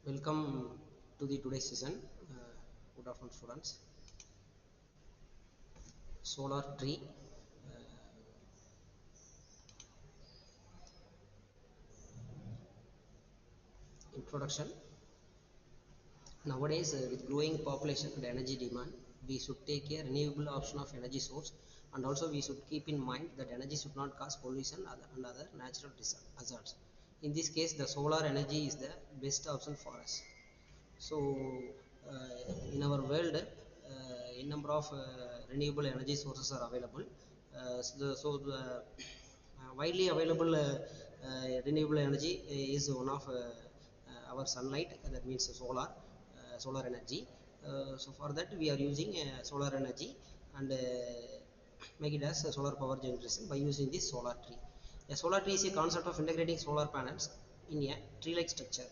Welcome to the today's session. Good afternoon, students. Solar tree. Introduction. Nowadays, with growing population and energy demand, we should take a renewable option of energy source, and also we should keep in mind that energy should not cause pollution and other natural hazards. In this case, the solar energy is the best option for us. So, in our world, a number of renewable energy sources are available. Widely available renewable energy is one of our sunlight, that means solar energy. So for that we are using solar energy and make it as a solar power generation by using this solar tree. A solar tree is a concept of integrating solar panels in a tree-like structure.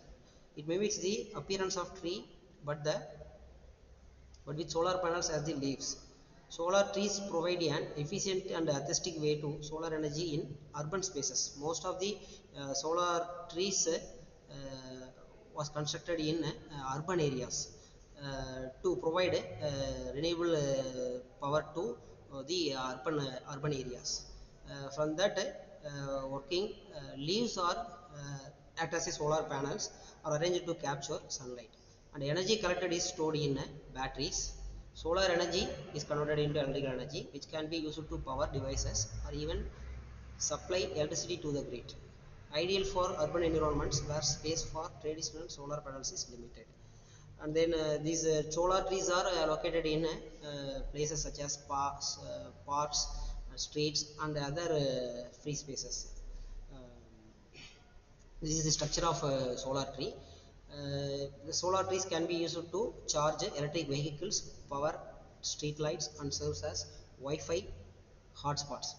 It mimics the appearance of tree, but with solar panels as the leaves. Solar trees provide an efficient and aesthetic way to solar energy in urban spaces. Most of the solar trees was constructed in urban areas to provide renewable power to the urban areas. From that, working leaves are act as a solar panels are arranged to capture sunlight, and energy collected is stored in batteries. Solar energy is converted into electrical energy, which can be used to power devices or even supply electricity to the grid. Ideal for urban environments where space for traditional solar panels is limited. And then these solar trees are located in places such as parks, streets, and other free spaces. Um, this is the structure of a solar tree. The solar trees can be used to charge electric vehicles, power street lights, and serves as Wi-Fi hotspots.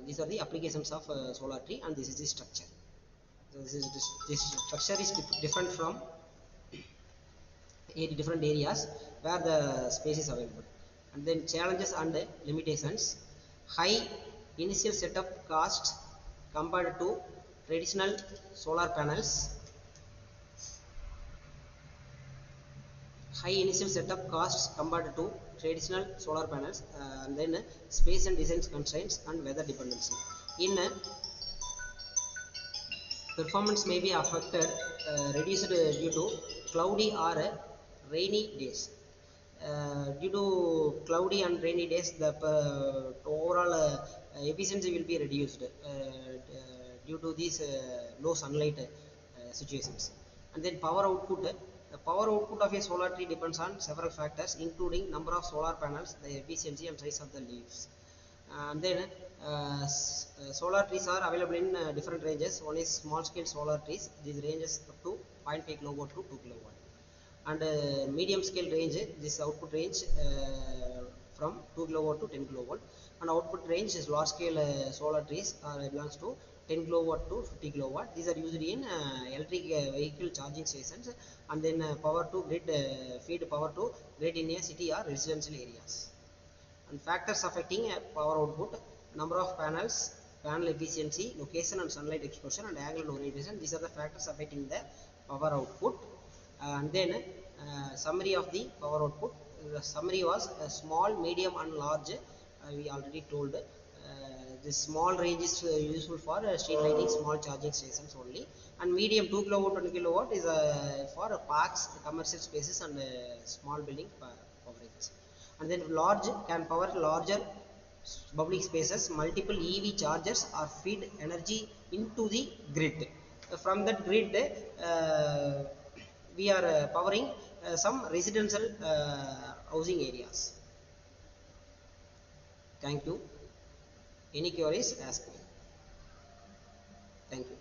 These are the applications of solar tree, and this is the structure. So this structure is different from different areas where the space is available. And then challenges and limitations: high initial setup cost compared to traditional solar panels. High initial setup costs compared to traditional solar panels, and then space and design constraints and weather dependency. In performance may be affected, reduced due to cloudy or rainy days. Due to cloudy and rainy days, the overall efficiency will be reduced due to these low sunlight situations. And then power output. The power output of a solar tree depends on several factors, including number of solar panels, the efficiency and size of the leaves. And then solar trees are available in different ranges. One is small scale solar trees. These ranges up to 0.5 kilowatt to 2 kilowatt. And medium scale range, this output range from 2 kilowatt to 10 kilowatt. And output range is large scale solar trees belongs to 10 kilowatt to 50 kilowatt. These are used in electric vehicle charging stations, and then power to grid, feed power to grid in a city or residential areas. And factors affecting power output: number of panels, panel efficiency, location and sunlight exposure, and angle and orientation. These are the factors affecting the power output. And then summary of the power output. The summary was small, medium and large. We already told the small range is useful for street lighting, small charging stations only, and medium 2 kilowatt 20 kilowatt is for parks, commercial spaces and small building coverage. And then large can power larger public spaces, multiple EV chargers or feed energy into the grid. From that grid, we are powering some residential housing areas. Thank you. Any queries, ask me. Thank you.